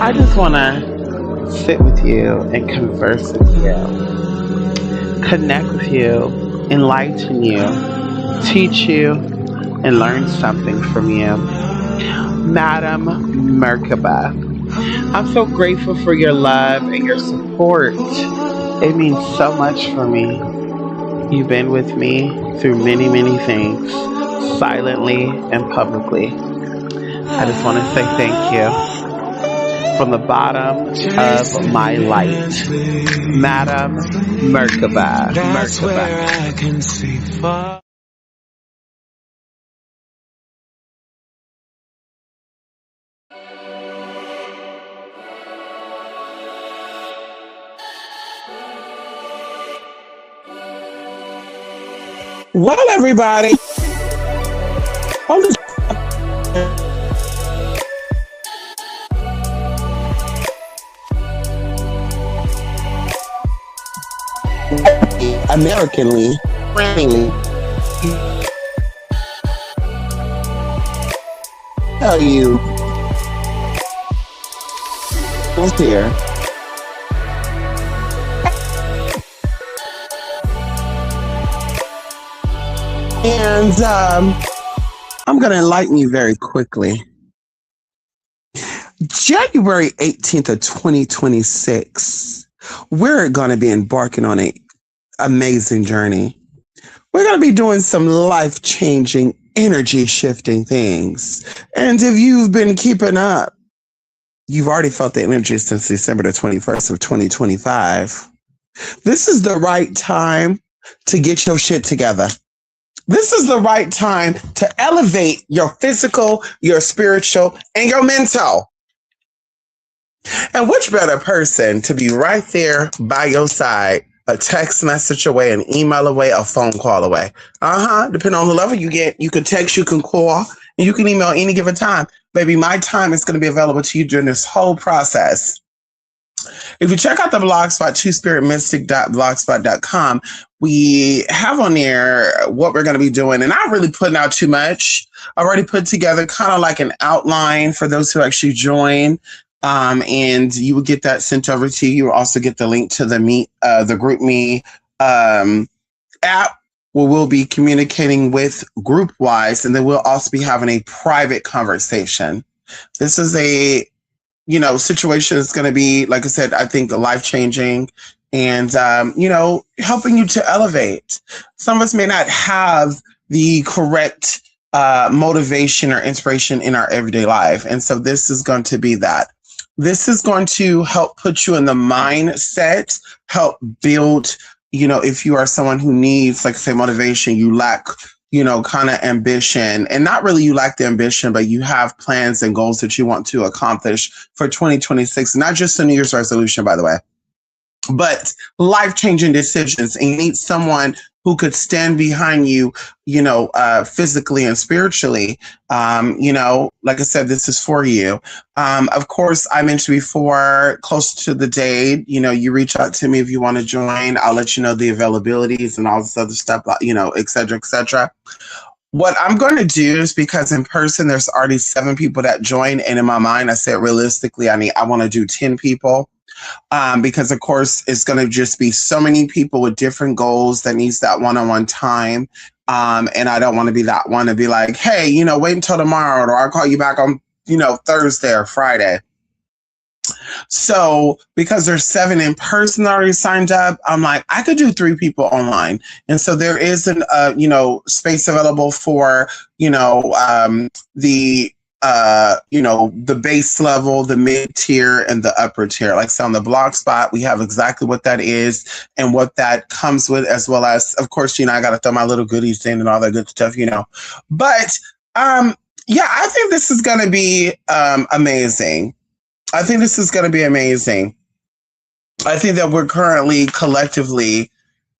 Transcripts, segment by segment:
I just want to sit with you and converse with you, connect with you, enlighten you, teach you, and learn something from you. Madam Merkaba, I'm so grateful for your love and your support. It means so much for me. You've been with me through many, many things, silently and publicly. I just want to say thank you from the bottom of my light. Madam Merkaba. Merkaba. Well, everybody, hold this. Americanly, friendly, tell you who's here. And I'm going to enlighten you very quickly. January 18th of 2026, we're going to be embarking on an amazing journey. We're going to be doing some life-changing, energy-shifting things. And if you've been keeping up, you've already felt the energy since December the 21st of 2025. This is the right time to get your shit together. This is the right time to elevate your physical, your spiritual, and your mental. And which better person to be right there by your side, a text message away, an email away, a phone call away. Depending on the level you get, you can text, you can call, and you can email any given time. Baby, my time is going to be available to you during this whole process. If you check out the blogspot, twospiritmystic.blogspot.com, we have on there what we're going to be doing. And I'm really putting out too much. I've already put together kind of like an outline for those who actually join. And you will get that sent over to you. You will also get the link to the GroupMe app where we'll be communicating with group-wise. And then we'll also be having a private conversation. This is a situation is going to be, like I said, I think life-changing and, helping you to elevate. Some of us may not have the correct motivation or inspiration in our everyday life. And so this is going to be that. This is going to help put you in the mindset, help build, if you are someone who needs, like I say, motivation, you lack kind of ambition, and not really you lack the ambition, but you have plans and goals that you want to accomplish for 2026, not just a New Year's resolution, by the way, but life-changing decisions. And you need someone who could stand behind you, physically and spiritually. Like I said, this is for you. Of course, I mentioned before, close to the date, you reach out to me if you want to join. I'll let you know the availabilities and all this other stuff, et cetera, et cetera. What I'm going to do is, because in person, there's already 7 people that join. And in my mind, I said, realistically, I want to do 10 people. Because of course it's going to just be so many people with different goals that needs that one-on-one time. And I don't want to be that one to be like, hey, wait until tomorrow, or I'll call you back on, Thursday or Friday. So because there's 7 in person already signed up, I'm like, I could do 3 people online. And so there is an, space available for, the base level, the mid tier, and the upper tier. Like so on the blog spot, we have exactly what that is and what that comes with, as well as, of course, I got to throw my little goodies in and all that good stuff, But I think this is going to be amazing. I think this is going to be amazing. I think that we're currently collectively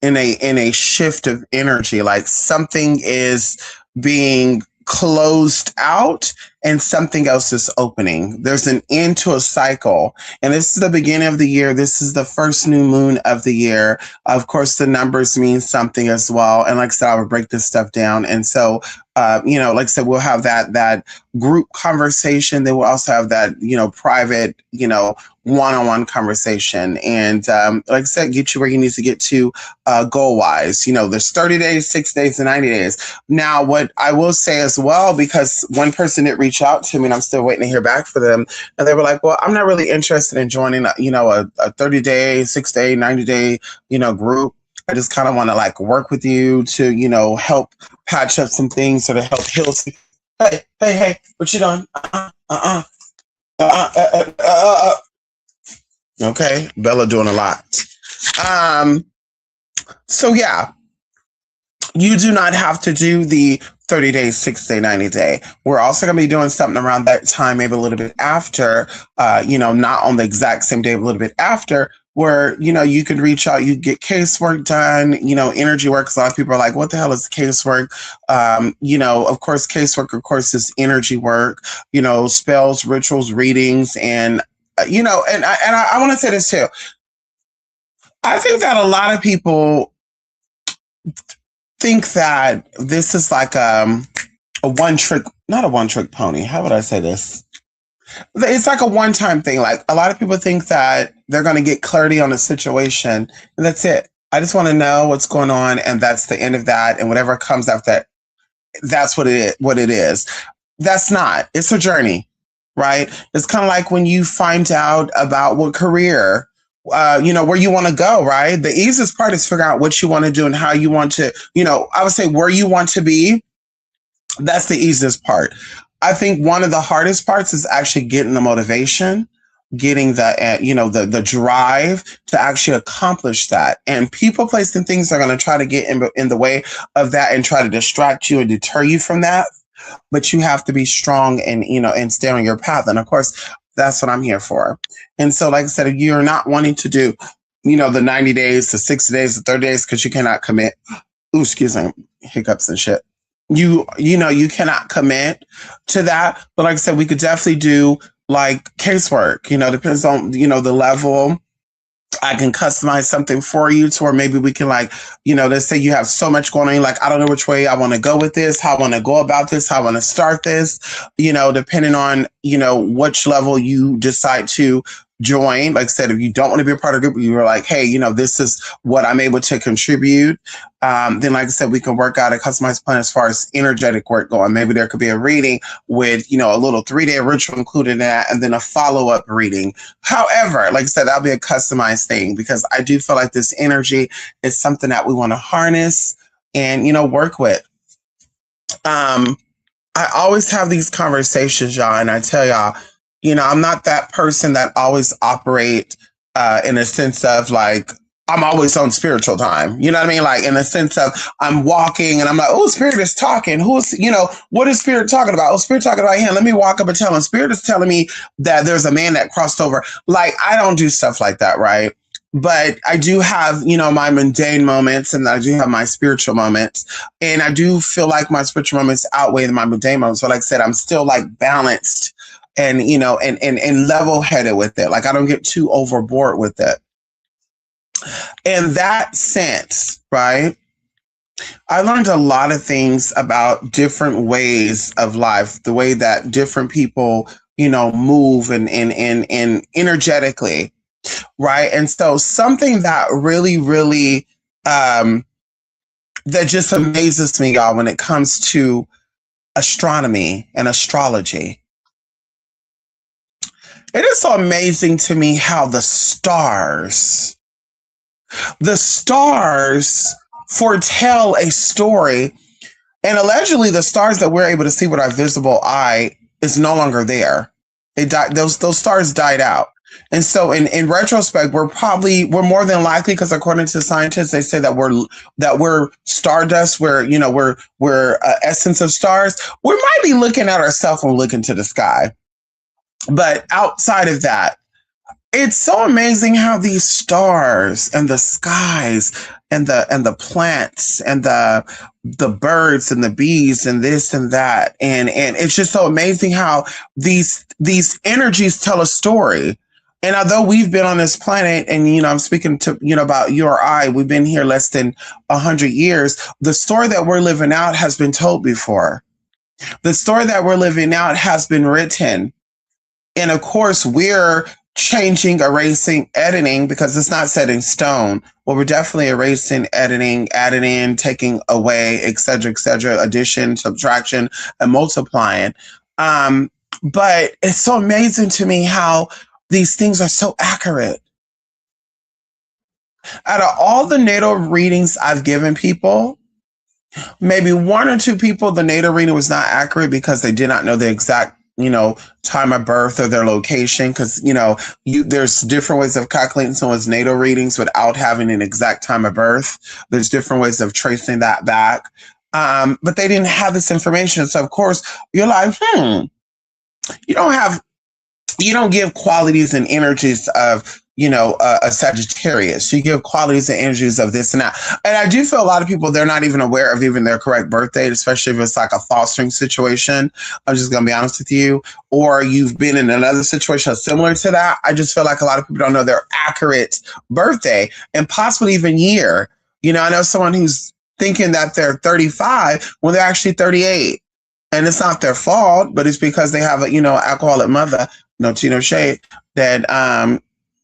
in a shift of energy, like something is being closed out and something else is opening. There's an end to a cycle. And this is the beginning of the year. This is the first new moon of the year. Of course, the numbers mean something as well. And like I said, I would break this stuff down. And so, like I said, we'll have that group conversation. Then we'll also have that, private, one-on-one conversation. And like I said, get you where you need to get to goal-wise. There's 30 days, 6 days, and 90 days. Now, what I will say as well, because one person did reach out to me and I'm still waiting to hear back for them. And they were like, well, I'm not really interested in joining, a 30-day, 6-day, 90-day, group. I just kind of want to like work with you to, help patch up some things or to help heal. Hey, what you doing? Okay, Bella doing a lot. So yeah, you do not have to do the 30 days, 6-day, 90-day. We're also going to be doing something around that time, maybe a little bit after, not on the exact same day, a little bit after, where, you can reach out, you get casework done, energy work. 'Cause a lot of people are like, what the hell is casework? Of course, casework, of course, is energy work, spells, rituals, readings, and, and I want to say this too. I think that a lot of people think that this is like not a one-trick pony. How would I say this? It's like a one-time thing. Like a lot of people think that they're going to get clarity on a situation and that's it. I just want to know what's going on and that's the end of that. And whatever comes after that, that's what it is. That's not. It's a journey, right? It's kind of like when you find out about what career, where you want to go, right? The easiest part is figure out what you want to do and how you want to, I would say where you want to be. That's the easiest part. I think one of the hardest parts is actually getting the motivation, getting the drive to actually accomplish that. And people, places, and things are going to try to get in the way of that and try to distract you and deter you from that. But you have to be strong and, and stay on your path. And of course, that's what I'm here for. And so, like I said, if you're not wanting to do, the 90 days, the 60 days, the 30 days, because you cannot commit. Ooh, excuse me, hiccups and shit. You cannot commit to that. But like I said, we could definitely do like casework, depends on, the level. I can customize something for you to where maybe we can let's say you have so much going on. Like, I don't know which way I want to go with this, how I want to go about this, how I want to start this, depending on, which level you decide to join. Like I said, if you don't want to be a part of a group, you're like, hey, this is what I'm able to contribute. Then, like I said, we can work out a customized plan as far as energetic work going. Maybe there could be a reading with, a little 3-day ritual included in that, and then a follow-up reading. However, like I said, that'll be a customized thing because I do feel like this energy is something that we want to harness and, work with. I always have these conversations, y'all, and I tell y'all, I'm not that person that always operate in a sense of like, I'm always on spiritual time. You know what I mean? Like in the sense of I'm walking and I'm like, oh, Spirit is talking. What is Spirit talking about? Oh, Spirit talking about him. Let me walk up and tell him. Spirit is telling me that there's a man that crossed over. Like, I don't do stuff like that, right? But I do have, my mundane moments and I do have my spiritual moments. And I do feel like my spiritual moments outweigh my mundane moments. So like I said, I'm still like balanced and, and level-headed with it. Like I don't get too overboard with it. In that sense, right, I learned a lot of things about different ways of life, the way that different people, move and energetically, right? And so something that really, really, that just amazes me, y'all, when it comes to astronomy and astrology. It is so amazing to me how the stars foretell a story, and allegedly the stars that we're able to see with our visible eye is no longer there. It died. Those stars died out. And so in retrospect, we're more than likely, because according to scientists, they say that we're stardust, we're essence of stars. We might be looking at ourselves when we look into the sky. But outside of that, It's so amazing how these stars and the skies and the plants and the birds and the bees and this and that, and it's just so amazing how these energies tell a story. And although we've been on this planet, and I'm speaking to about you or I, we've been here less than 100 years. The story that we're living out has been told before. The story that we're living out has been written. And of course, we're changing, erasing, editing, because it's not set in stone. Well, we're definitely erasing, editing, adding in, taking away, et cetera, addition, subtraction, and multiplying. But it's so amazing to me how these things are so accurate. Out of all the natal readings I've given people, maybe one or two people, the natal reading was not accurate because they did not know the exact time of birth or their location, because there's different ways of calculating someone's natal readings without having an exact time of birth. There's different ways of tracing that back, but they didn't have this information. So of course you're like, you don't give qualities and energies of a Sagittarius. You give qualities and energies of this and that. And I do feel a lot of people, they're not even aware of even their correct birth date, especially if it's like a fostering situation. I'm just going to be honest with you. Or you've been in another situation similar to that. I just feel like a lot of people don't know their accurate birthday and possibly even year. I know someone who's thinking that they're 35 when they're actually 38. And it's not their fault, but it's because they have a, alcoholic mother, no tea, no shade, that,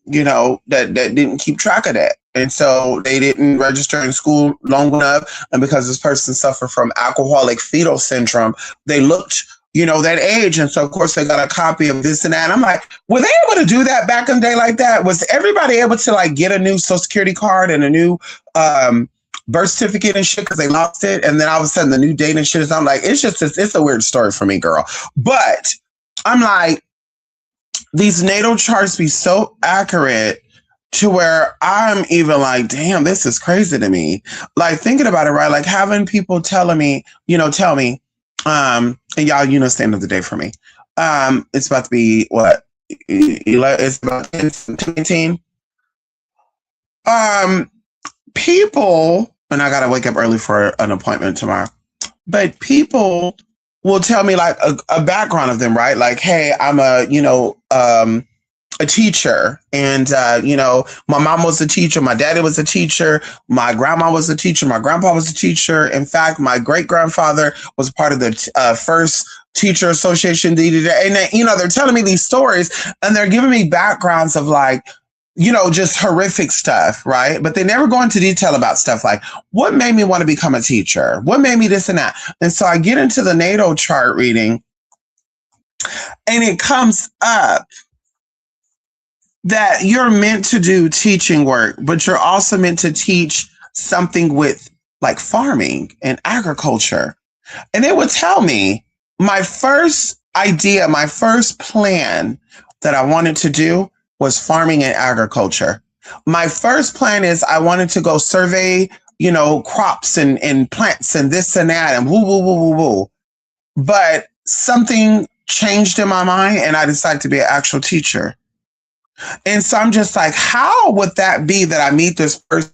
that didn't keep track of that. And so they didn't register in school long enough. And because this person suffered from alcoholic fetal syndrome, they looked, that age. And so, of course, they got a copy of this and that. And I'm like, were they able to do that back in the day like that? Was everybody able to get a new Social Security card and a new birth certificate and shit because they lost it? And then all of a sudden the new date and shit is, I'm like, it's a weird story for me, girl. But I'm like, these natal charts be so accurate to where I'm even like, damn, this is crazy to me. Like thinking about it, right? Like having people telling me, tell me, and y'all, stand of the day for me. It's about to be what? It's about 10:17. People, and I gotta wake up early for an appointment tomorrow, but people will tell me like a background of them, right? Like, hey, I'm a teacher, and my mom was a teacher, my daddy was a teacher, my grandma was a teacher, my grandpa was a teacher. In fact, my great grandfather was part of the first teacher association. And they're telling me these stories, and they're giving me backgrounds of like, just horrific stuff, right? But they never go into detail about stuff like what made me want to become a teacher, what made me this and that. And so I get into the natal chart reading, and it comes up that you're meant to do teaching work, but you're also meant to teach something with like farming and agriculture. And it would tell me my first idea, my first plan that I wanted to do was farming and agriculture. My first plan is I wanted to go survey, crops and plants and this and that and woo, woo, woo, woo, woo. But something changed in my mind and I decided to be an actual teacher. And so I'm just like, how would that be that I meet this person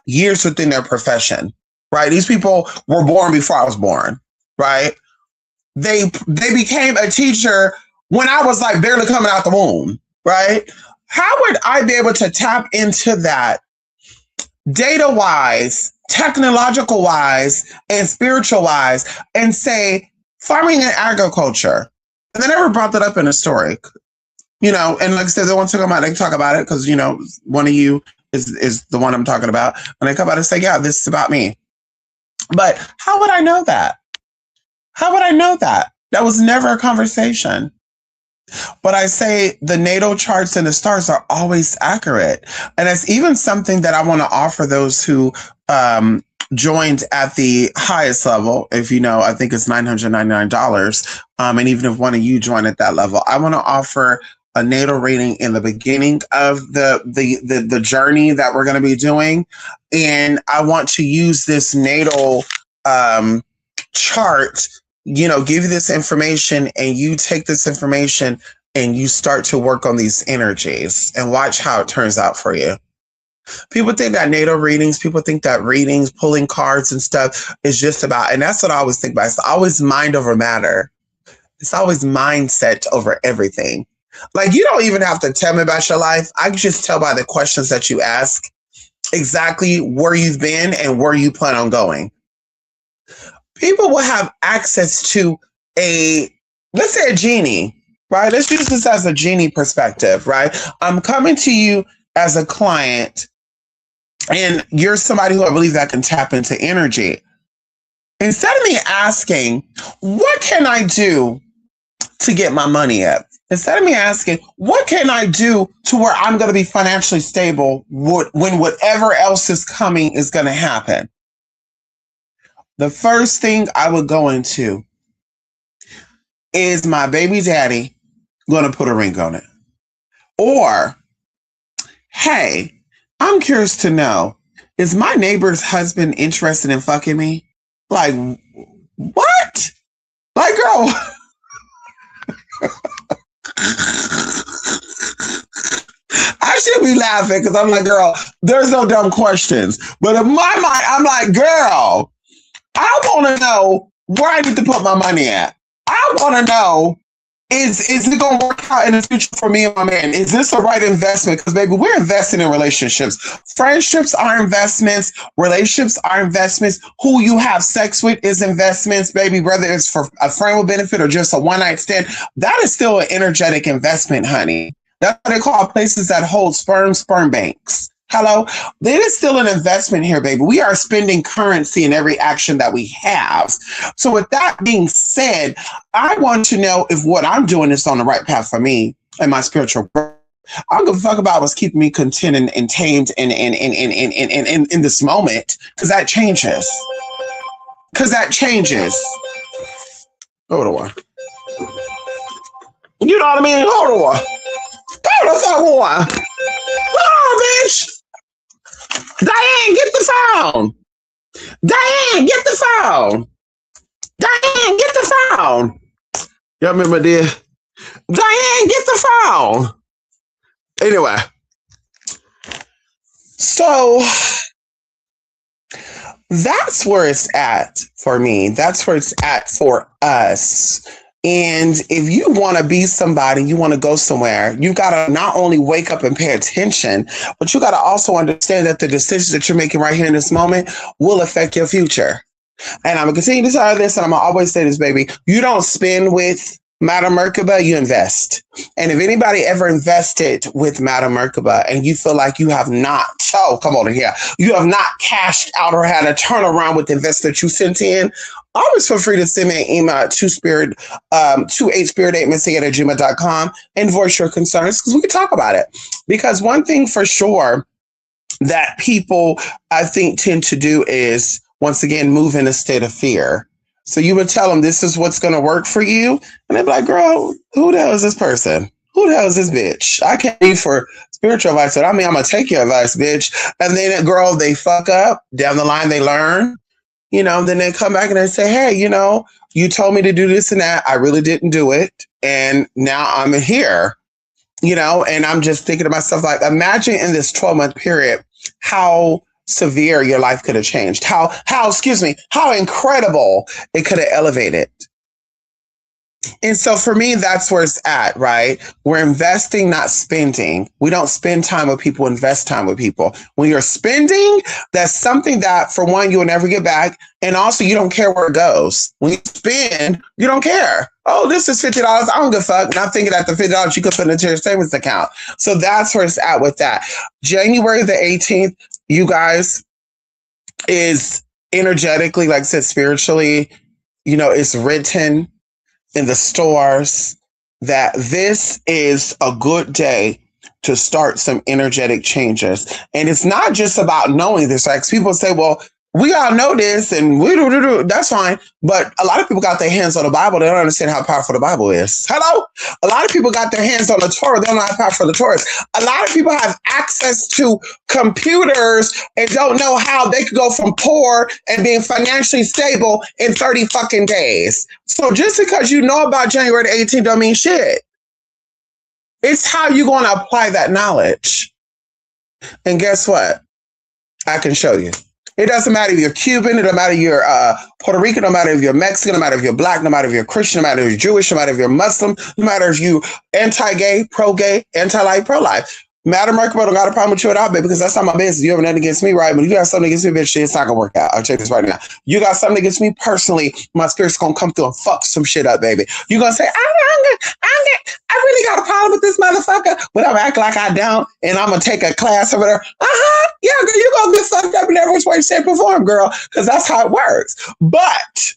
years within their profession, right? These people were born before I was born, right? They became a teacher when I was like barely coming out the womb, right? How would I be able to tap into that data-wise, technological-wise, and spiritual-wise and say farming and agriculture? And they never brought that up in a story. And like I said, they want to talk about it, they can talk about it because, one of you is the one I'm talking about. And they come out and say, yeah, this is about me. But how would I know that? How would I know that? That was never a conversation. But I say the natal charts and the stars are always accurate. And it's even something that I want to offer those who joined at the highest level. If I think it's $999. And even if one of you join at that level, I want to offer a natal reading in the beginning of the journey that we're going to be doing. And I want to use this natal chart, give you this information, and you take this information and you start to work on these energies and watch how it turns out for you. People think that natal readings, people think that readings, pulling cards and stuff is just about, and that's what I always think about. It's always mind over matter. It's always mindset over everything. Like, you don't even have to tell me about your life. I can just tell by the questions that you ask exactly where you've been and where you plan on going. People will have access to let's say a genie, right? Let's use this as a genie perspective, right? I'm coming to you as a client and you're somebody who I believe that can tap into energy. Instead of me asking, what can I do to get my money up? Instead of me asking, what can I do to where I'm going to be financially stable when whatever else is coming is going to happen? The first thing I would go into is my baby daddy going to put a ring on it? Or, hey, I'm curious to know, is my neighbor's husband interested in fucking me? Like, what? Like, girl. I should be laughing because I'm like, girl, there's no dumb questions. But in my mind, I'm like, girl, I want to know where I need to put my money at. I want to know, is it going to work out in the future for me and my man? Is this the right investment? Because, baby, we're investing in relationships. Friendships are investments. Relationships are investments. Who you have sex with is investments, baby. Whether it's for a friend with benefit or just a one-night stand, that is still an energetic investment, honey. That's what they call places that hold sperm banks. Hello? It is still an investment here, baby. We are spending currency in every action that we have. So with that being said, I want to know if what I'm doing is on the right path for me and my spiritual growth. I don't give a fuck about what's keeping me content and tamed in this moment, because that changes. Hold on. You know what I mean? Hold on. Hold the fuck on. Hold on, bitch. Diane, get the phone. Diane, get the phone. Diane, get the phone. Y'all remember, dear? Diane, get the phone. Anyway. So that's where it's at for me. That's where it's at for us. And if you want to be somebody, you want to go somewhere, you got to not only wake up and pay attention, but you got to also understand that the decisions that you're making right here in this moment will affect your future. And I'm going to continue to tell this, and I'm going to always say this, baby. You don't spend with Madam Merkaba, you invest. And if anybody ever invested with Madam Merkaba and you feel like you have not, come on in here, you have not cashed out or had a turnaround with the investment you sent in, always feel free to send me an email at 28spirit8missing@gmail.com and voice your concerns, because we can talk about it. Because one thing for sure that people, I think, tend to do is, once again, move in a state of fear. So you would tell them this is what's going to work for you. And they'd be like, girl, who the hell is this person? Who the hell is this bitch? I can't be for spiritual advice. But I'm going to take your advice, bitch. And then, girl, they fuck up. Down the line, they learn. Then they come back and they say, hey, you told me to do this and that. I really didn't do it. And now I'm here, and I'm just thinking to myself, like, imagine in this 12-month period, how severe your life could have changed, how incredible it could have elevated. And so for me, that's where it's at, right? We're investing, not spending. We don't spend time with people, invest time with people. When you're spending, that's something that, for one, you will never get back. And also, you don't care where it goes. When you spend, you don't care. Oh, this is $50. I don't give a fuck. Not thinking that the $50 you could put into your savings account. So that's where it's at with that. January the 18th, you guys, is energetically, like I said, spiritually, it's written in the stores that this is a good day to start some energetic changes. And it's not just about knowing this. Like, people say, well, we all know this and we do. That's fine. But a lot of people got their hands on the Bible. They don't understand how powerful the Bible is. Hello? A lot of people got their hands on the Torah. They don't know how powerful the Torah is. A lot of people have access to computers and don't know how they could go from poor and being financially stable in 30 fucking days. So just because you know about January the 18th don't mean shit. It's how you're going to apply that knowledge. And guess what? I can show you. It doesn't matter if you're Cuban, it doesn't matter if you're Puerto Rican, no matter if you're Mexican, no matter if you're Black, no matter if you're Christian, no matter if you're Jewish, no matter if you're Muslim, no matter if you anti-gay, pro-gay, anti-life, pro-life. Madam Merkel don't got a problem with you at all, baby, because that's not my business. You have nothing against me, right? But if you got something against me, bitch, it's not gonna work out. I'll check this right now. You got something against me personally, my spirit's gonna come through and fuck some shit up, baby. You're gonna say, I really got a problem with this motherfucker, but I'm acting like I don't, and I'm gonna take a class over there. Yeah, you're gonna get fucked up in every which way, shape, or form, girl, because that's how it works. But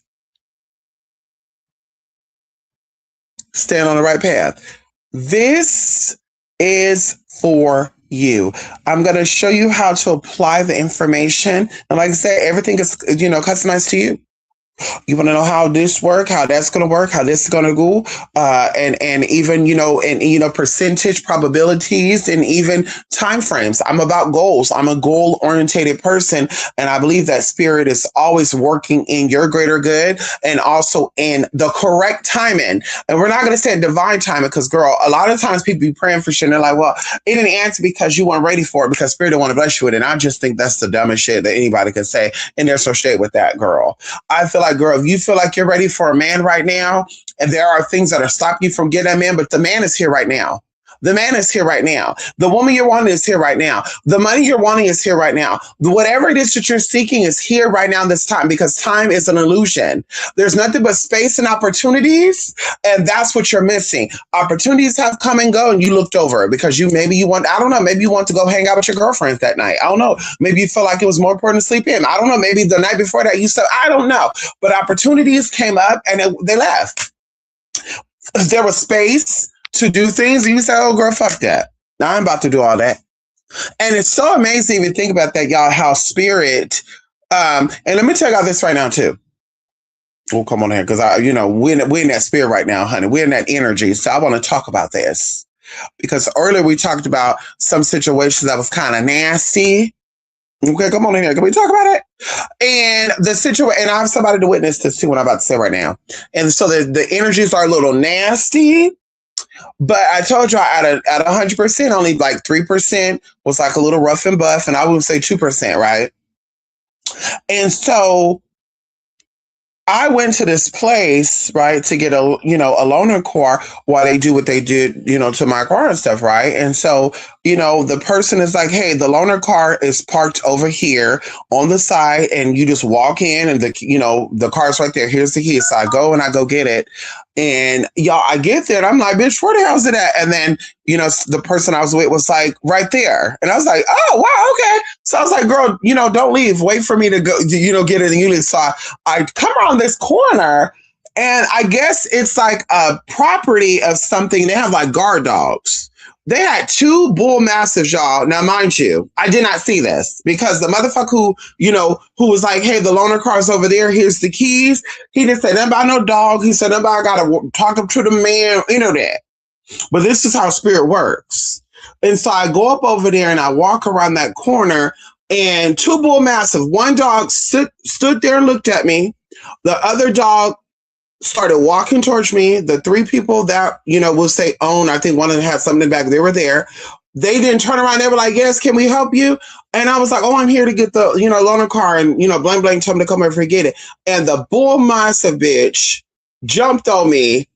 stand on the right path. This is for you. I'm going to show you how to apply the information. And like I said, everything is, customized to you. You want to know how this work, how that's going to work, how this is going to go, and even, percentage probabilities and even time frames. I'm about goals. I'm a goal orientated person. And I believe that spirit is always working in your greater good and also in the correct timing. And we're not going to say divine timing because, girl, a lot of times people be praying for shit and they're like, well, it didn't answer because you weren't ready for it because spirit didn't want to bless you with it. And I just think that's the dumbest shit that anybody could say. And there's no shade with that, girl. I feel like, girl, if you feel like you're ready for a man right now, and there are things that are stopping you from getting that man, but the man is here right now. The man is here right now. The woman you're wanting is here right now. The money you're wanting is here right now. Whatever it is that you're seeking is here right now this time, because time is an illusion. There's nothing but space and opportunities, and that's what you're missing. Opportunities have come and go, and you looked over it because maybe you want to go hang out with your girlfriends that night. I don't know. Maybe you feel like it was more important to sleep in. I don't know. Maybe the night before that you said, I don't know. But opportunities came up and they left. There was space to do things, and you say, oh, girl, fuck that. Now I'm about to do all that. And it's so amazing to think about that, y'all, how spirit, and let me tell y'all this right now, too. Oh, come on here, because we're in that spirit right now, honey. We're in that energy. So I want to talk about this. Because earlier we talked about some situations that was kind of nasty. Okay, come on in here. Can we talk about it? And the situation, and I have somebody to witness this too, what I'm about to say right now. And so the energies are a little nasty. But I told y'all at 100%, only like 3% was like a little rough and buff, and I would say 2%, right? And so I went to this place, right, to get a loaner car while they do what they did, to my car and stuff, right? And so, the person is like, hey, the loaner car is parked over here on the side, and you just walk in, and the car's right there. Here's the key. So I go get it. And y'all, I get there and I'm like, bitch, where the hell's it at? And then, the person I was with was like, right there. And I was like, oh, wow, okay. So I was like, girl, don't leave. Wait for me to go, get it in unit. So I come around this corner, and I guess it's like a property of something. They have like guard dogs. They had 2 bull mastiffs, y'all. Now, mind you, I did not see this because the motherfucker who was like, hey, the loaner car's over there. Here's the keys. He didn't say nothing about no dog. He said nothing about, I got to talk up to the man, that. But this is how spirit works. And so I go up over there and I walk around that corner, and 2 bull mastiffs. One dog stood there and looked at me. The other dog started walking towards me. The 3 people that, will say own, I think one of them had something back. They were there. They didn't turn around. They were like, yes, can we help you? And I was like, oh, I'm here to get the, loaner car. And, blank, blank, told me to come over and get it. And the bull mastiff bitch jumped on me,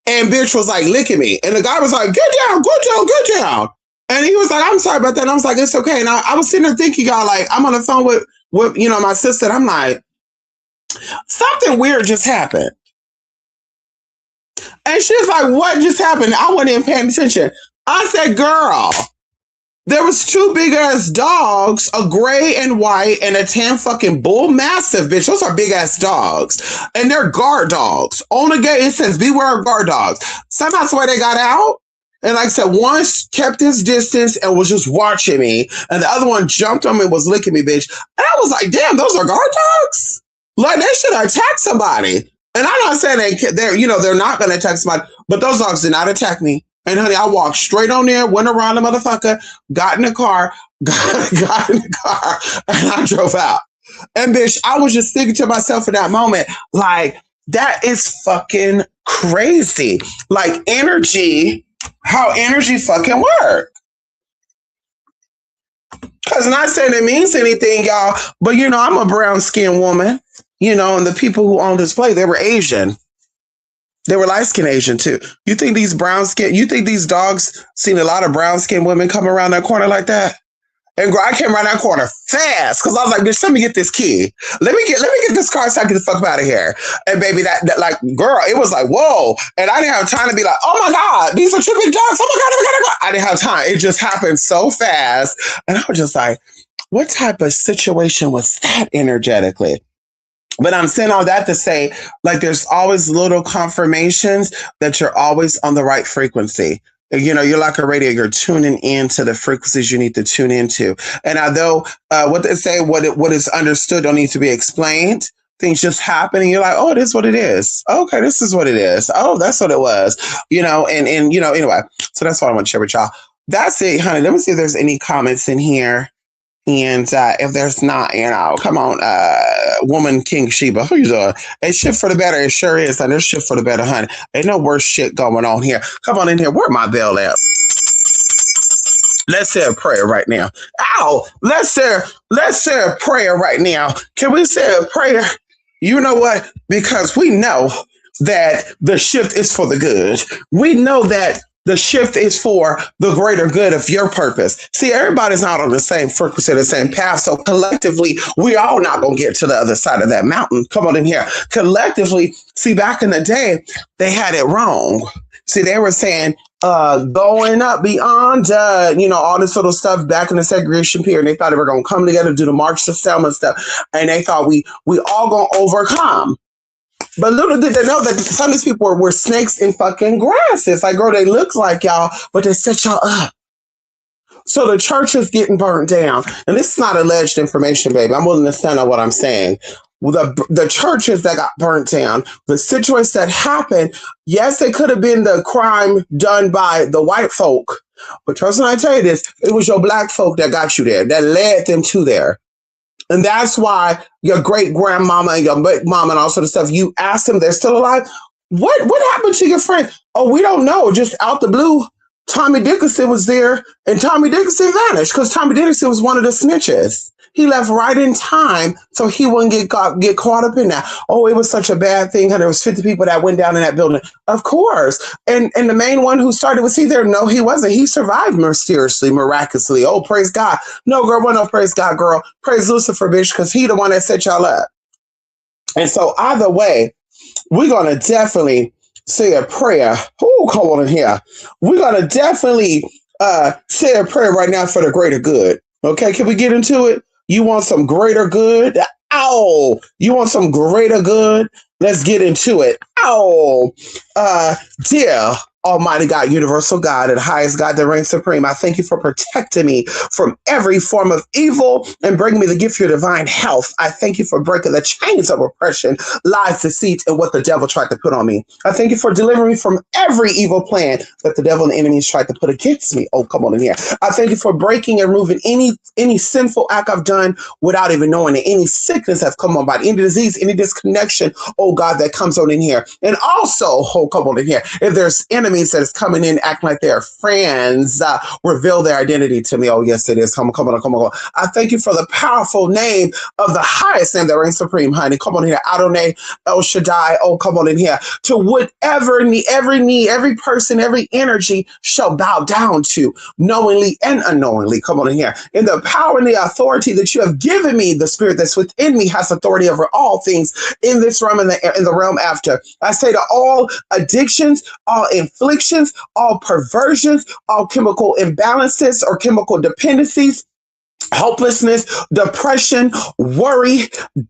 and bitch was like licking me. And the guy was like, get down, get down. And he was like, I'm sorry about that. And I was like, it's okay. And I was sitting there thinking, y'all, like, I'm on the phone with my sister. And I'm like, something weird just happened. And she's like, what just happened? I wasn't even paying attention. I said, girl, there was 2 big ass dogs, a gray and white and a tan fucking bull mastiff, bitch. Those are big ass dogs. And they're guard dogs. On the gate, it says, beware of guard dogs. Somehow that's why they got out. And like I said, one kept his distance and was just watching me. And the other one jumped on me and was licking me, bitch. And I was like, damn, those are guard dogs? Like, they should attack somebody. And I'm not saying they're not going to attack somebody, but those dogs did not attack me. And honey, I walked straight on there, went around the motherfucker, got in the car, got in the car, and I drove out. And bitch, I was just thinking to myself in that moment, like, that is fucking crazy. Like, energy how energy fucking work. Because not saying it means anything, y'all, but I'm a brown skinned woman, and the people who owned this place, they were Asian. They were light skinned Asian too. You think these dogs seen a lot of brown skinned women come around that corner like that? And girl, I came around that corner fast because I was like, bitch, let me get this key. Let me get this car so I can get the fuck out of here. And baby, that like, girl, it was like, whoa. And I didn't have time to be like, oh my God, these are two big dogs. Oh my God, oh my God, oh my God. I didn't have time. It just happened so fast. And I was just like, what type of situation was that energetically? But I'm saying all that to say, like, there's always little confirmations that you're always on the right frequency. You're like a radio. You're tuning into the frequencies you need to tune into. And although what they say, what is understood don't need to be explained. Things just happen, and you're like, oh, it is what it is. Okay, this is what it is. Oh, that's what it was. And anyway. So that's what I want to share with y'all. That's it, honey. Let me see if there's any comments in here. And if there's not, come on, woman King Sheba, who you doing? It's shit for the better. It sure is. And there's shit for the better, honey. Ain't no worse shit going on here. Come on in here. Where my bell at? Let's say a prayer right now. Ow! Let's say a prayer right now. Can we say a prayer? You know what? Because we know that the shift is for the good. We know that the shift is for the greater good of your purpose. See, everybody's not on the same frequency, the same path. So collectively, we all not going to get to the other side of that mountain. Come on in here. Collectively, see, back in the day, they had it wrong. See, they were saying going up beyond, all this little stuff back in the segregation period. They thought they were going to come together, do the March to Selma stuff. And they thought we all going to overcome. But little did they know that some of these people were snakes in fucking grass. It's like, girl, they look like y'all, but they set y'all up. So the church is getting burnt down. And this is not alleged information, baby. I'm willing to stand on what I'm saying. The churches that got burnt down, the situations that happened, yes, it could have been the crime done by the white folk. But trust me, I tell you this, it was your black folk that got you there, that led them to there. And that's why your great grandmama and your big mama and all sort of stuff, you asked them, they're still alive. What happened to your friend? Oh, we don't know. Just out the blue, Tommy Dickinson was there, and Tommy Dickinson vanished because Tommy Dickinson was one of the snitches. He left right in time so he wouldn't get caught up in that. Oh, it was such a bad thing. And there was 50 people that went down in that building. Of course. And the main one who started, was he there? No, he wasn't. He survived mysteriously, miraculously. Oh, praise God. No, girl, well, no, praise God, girl. Praise Lucifer, bitch, because he the one that set y'all up. And so either way, we're going to definitely say a prayer. Oh, come on in here. We're going to definitely say a prayer right now for the greater good. Okay, can we get into it? You want some greater good? Ow! You want some greater good? Let's get into it. Ow! Dear Almighty God, universal God, and highest God that reigns supreme, I thank you for protecting me from every form of evil and bringing me the gift of your divine health. I thank you for breaking the chains of oppression, lies, deceit, and what the devil tried to put on me. I thank you for delivering me from every evil plan that the devil and the enemies tried to put against me. Oh, come on in here. I thank you for breaking and removing any sinful act I've done without even knowing it. Any sickness that's come on body, any disease, any disconnection, oh God, that comes on in here. And also, oh, come on in here. If there's enemies that is coming in acting like they're friends, reveal their identity to me. Oh, yes, it is. Come on. I thank you for the powerful name of the highest name that reigns supreme, honey. Come on in here. Adonai, El Shaddai. Oh, come on in here. To whatever every knee, every person, every energy shall bow down to, knowingly and unknowingly. Come on in here. In the power and the authority that you have given me, the spirit that's within me has authority over all things in this realm and in the realm after. I say to all addictions, all afflictions, all perversions, all chemical imbalances or chemical dependencies, hopelessness, depression, worry,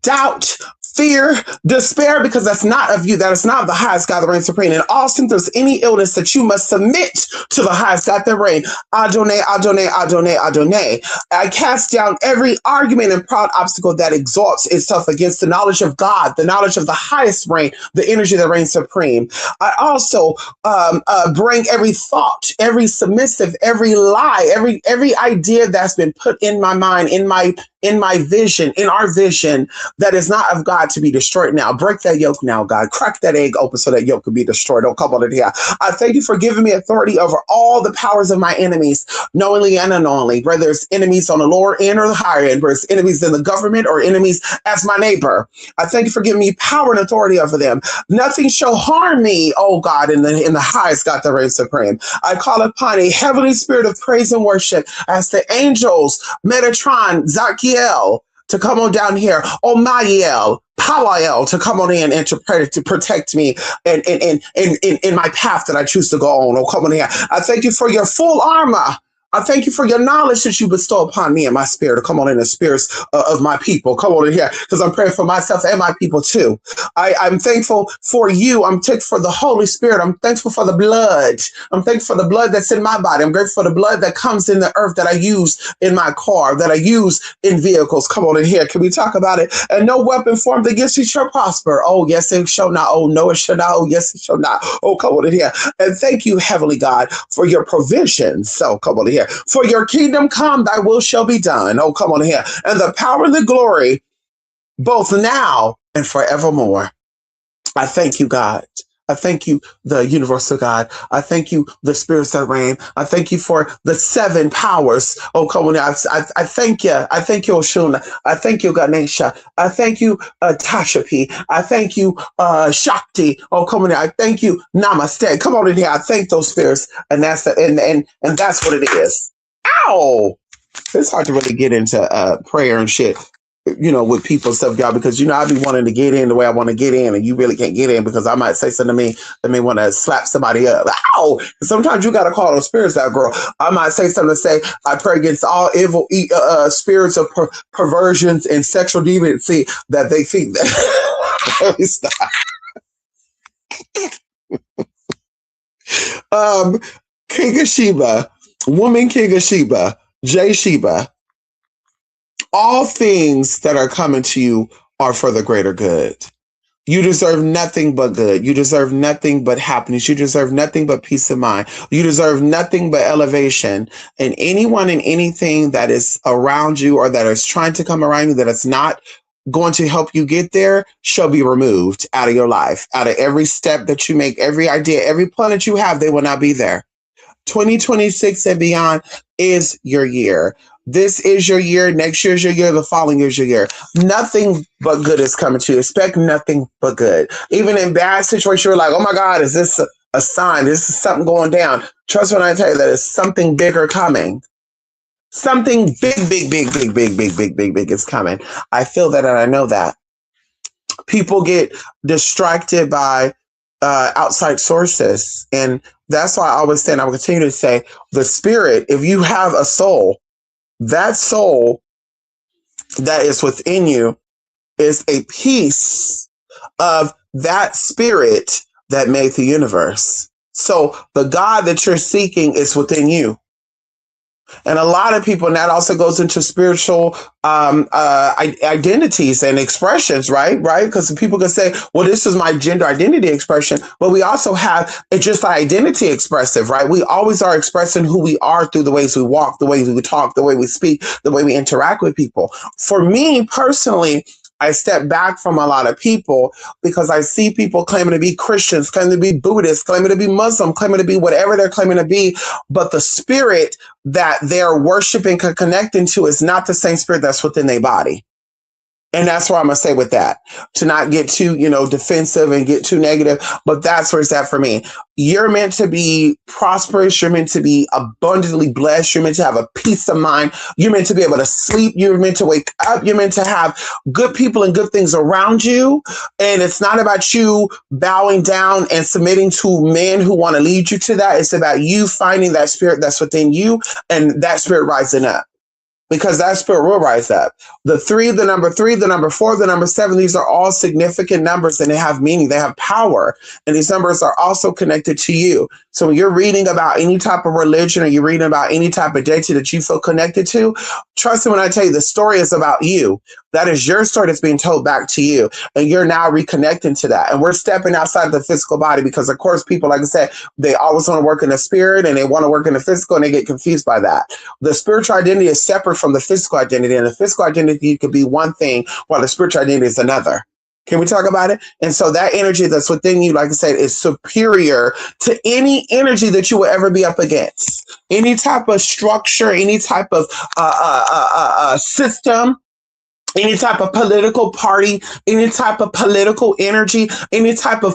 doubt, fear, despair, because that's not of you. That is not of the highest God that reigns supreme. And all symptoms, any illness that you must submit to the highest God that reigns. Adonai, Adonai, Adonai, Adonai. I cast down every argument and proud obstacle that exalts itself against the knowledge of God, the knowledge of the highest reign, the energy that reigns supreme. I also bring every thought, every submissive, every lie, every idea that's been put in my mind, in my in my vision, in our vision, that is not of God to be destroyed now. Break that yoke now, God. Crack that egg open so that yoke can be destroyed. Oh, come on in here. I thank you for giving me authority over all the powers of my enemies, knowingly and unknowingly, whether it's enemies on the lower end or the higher end, whether it's enemies in the government or enemies as my neighbor. I thank you for giving me power and authority over them. Nothing shall harm me, oh God, in the highest God that reigns supreme. I call upon a heavenly spirit of praise and worship as the angels, Metatron, Zachiel, to come on down here, Omael, Powael, to come on in and to protect me and in my path that I choose to go on. Oh, come on here. I thank you for your full armor. I thank you for your knowledge that you bestow upon me and my spirit. Come on in the spirits of my people. Come on in here, because I'm praying for myself and my people too. I'm thankful for you. I'm thankful for the Holy Spirit. I'm thankful for the blood. I'm thankful for the blood that's in my body. I'm grateful for the blood that comes in the earth that I use in my car, that I use in vehicles. Come on in here. Can we talk about it? And no weapon formed against you shall prosper. Oh, yes, it shall not. Oh, no, it shall not. Oh, yes, it shall not. Oh, come on in here. And thank you, Heavenly God, for your provisions. So come on in here. For your kingdom come, thy will shall be done. Oh, come on here. And the power and the glory, both now and forevermore. I thank you, God. I thank you, the universal God. I thank you, the spirits that reign. I thank you for the 7 powers. Oh, come on. I thank you. I thank you, Oshuna. I thank you, Ganesha. I thank you, Tashapi. I thank you, Shakti. Oh, come on. I thank you, Namaste. Come on in here. I thank those spirits. And that's and that's what it is. Ow! It's hard to really get into prayer and shit, with people and stuff, y'all, because, I be wanting to get in the way I want to get in, and you really can't get in because I might say something to me that may want to slap somebody up. Ow! Sometimes you got to call those spirits out, girl. I might say something to say, I pray against all evil spirits of perversions and sexual deviancy that they think that. Let me stop. King of Sheba, woman King of Sheba, Jay Sheba. All things that are coming to you are for the greater good. You deserve nothing but good. You deserve nothing but happiness. You deserve nothing but peace of mind. You deserve nothing but elevation. And anyone and anything that is around you or that is trying to come around you that is not going to help you get there shall be removed out of your life. Out of every step that you make, every idea, every plan that you have, they will not be there. 2026 and beyond is your year. This is your year. Next year is your year. The following year is your year. Nothing but good is coming to you. Expect nothing but good. Even in bad situations, you're like, oh my God, is this a sign? This is something going down. Trust when I tell you that it's something bigger coming. Something big is coming. I feel that and I know that. People get distracted by outside sources. And that's why I always say, and I will continue to say, the spirit, if you have a soul, that soul that is within you is a piece of that spirit that made the universe. So the God that you're seeking is within you. And a lot of people, and that also goes into spiritual identities and expressions, right? Because people can say, well, this is my gender identity expression, but we also have it's just identity expressive, right? We always are expressing who we are through the ways we walk, the ways we talk, the way we speak, the way we interact with people. For me personally, I step back from a lot of people because I see people claiming to be Christians, claiming to be Buddhists, claiming to be Muslim, claiming to be whatever they're claiming to be. But the spirit that they're worshiping, connecting to is not the same spirit that's within their body. And that's what I'm going to say with that, to not get too, defensive and get too negative. But that's where it's at for me. You're meant to be prosperous. You're meant to be abundantly blessed. You're meant to have a peace of mind. You're meant to be able to sleep. You're meant to wake up. You're meant to have good people and good things around you. And it's not about you bowing down and submitting to men who want to lead you to that. It's about you finding that spirit that's within you and that spirit rising up. Because that spirit will rise up. The 3, the number 3, the number 4, the number 7, these are all significant numbers and they have meaning. They have power. And these numbers are also connected to you. So when you're reading about any type of religion or you're reading about any type of deity that you feel connected to, trust me when I tell you, the story is about you. That is your story that's being told back to you. And you're now reconnecting to that. And we're stepping outside the physical body because, of course, people, like I said, they always want to work in the spirit and they want to work in the physical and they get confused by that. The spiritual identity is separate from the physical identity. And the physical identity could be one thing while the spiritual identity is another. Can we talk about it? And so that energy that's within you, like I said, is superior to any energy that you will ever be up against. Any type of structure, any type of system, any type of political party, any type of political energy, any type of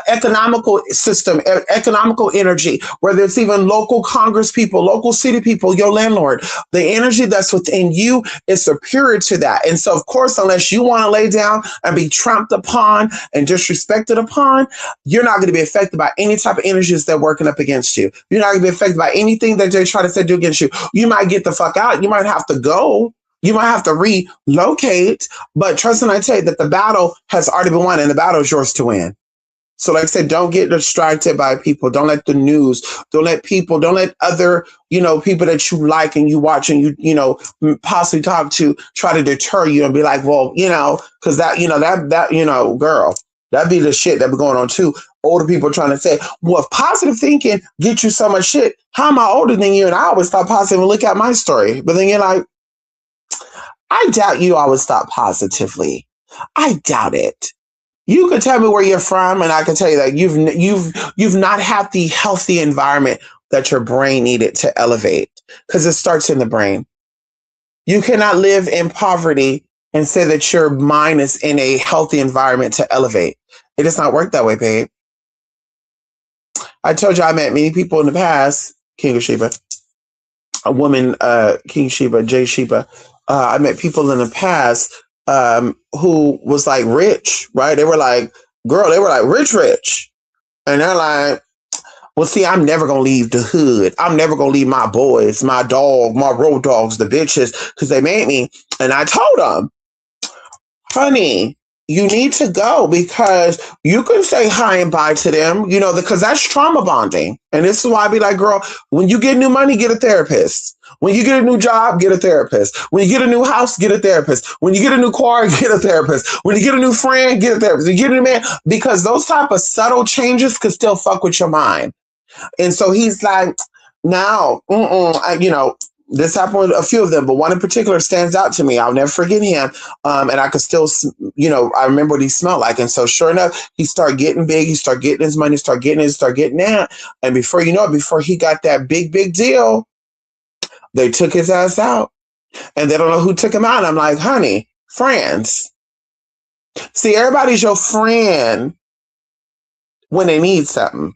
economical system, economical energy, whether it's even local Congress people, local city people, your landlord, the energy that's within you is superior to that. And so, of course, unless you want to lay down and be trampled upon and disrespected upon, you're not going to be affected by any type of energies that are working up against you. You're not going to be affected by anything that they try to say do against you. You might get the fuck out. You might have to go. You might have to relocate, but trust and I tell you that the battle has already been won and the battle is yours to win. So like I said, don't get distracted by people. Don't let the news, don't let other, people that you like and you watch and you possibly talk to try to deter you and be like, well, because that, girl, that'd be the shit that be going on too. Older people trying to say, well, if positive thinking gets you so much shit, how am I older than you? And I always thought positive and look at my story. But then you're like, I doubt you always thought positively. I doubt it. You could tell me where you're from, and I can tell you that you've not had the healthy environment that your brain needed to elevate, because it starts in the brain. You cannot live in poverty and say that your mind is in a healthy environment to elevate. It does not work that way, babe. I told you I met many people in the past, King of Sheba, a woman, King Sheba, Jay Sheba. I met people in the past who was like rich, right? They were like, rich. And they're like, well, see, I'm never going to leave the hood. I'm never going to leave my boys, my dog, my road dogs, the bitches, because they made me. And I told them, honey, you need to go because you can say hi and bye to them, because that's trauma bonding. And this is why I be like, girl, when you get new money, get a therapist. When you get a new job, get a therapist. When you get a new house, get a therapist. When you get a new car, get a therapist. When you get a new friend, get a therapist. When you get a new man, because those type of subtle changes could still fuck with your mind. And so he's like, no, this happened with a few of them, but one in particular stands out to me. I'll never forget him. And I could still, I remember what he smelled like. And so sure enough, he started getting big. He started getting his money, started getting that. And before you know it, before he got that big deal, they took his ass out. And they don't know who took him out. I'm like, honey, friends. See, everybody's your friend when they need something.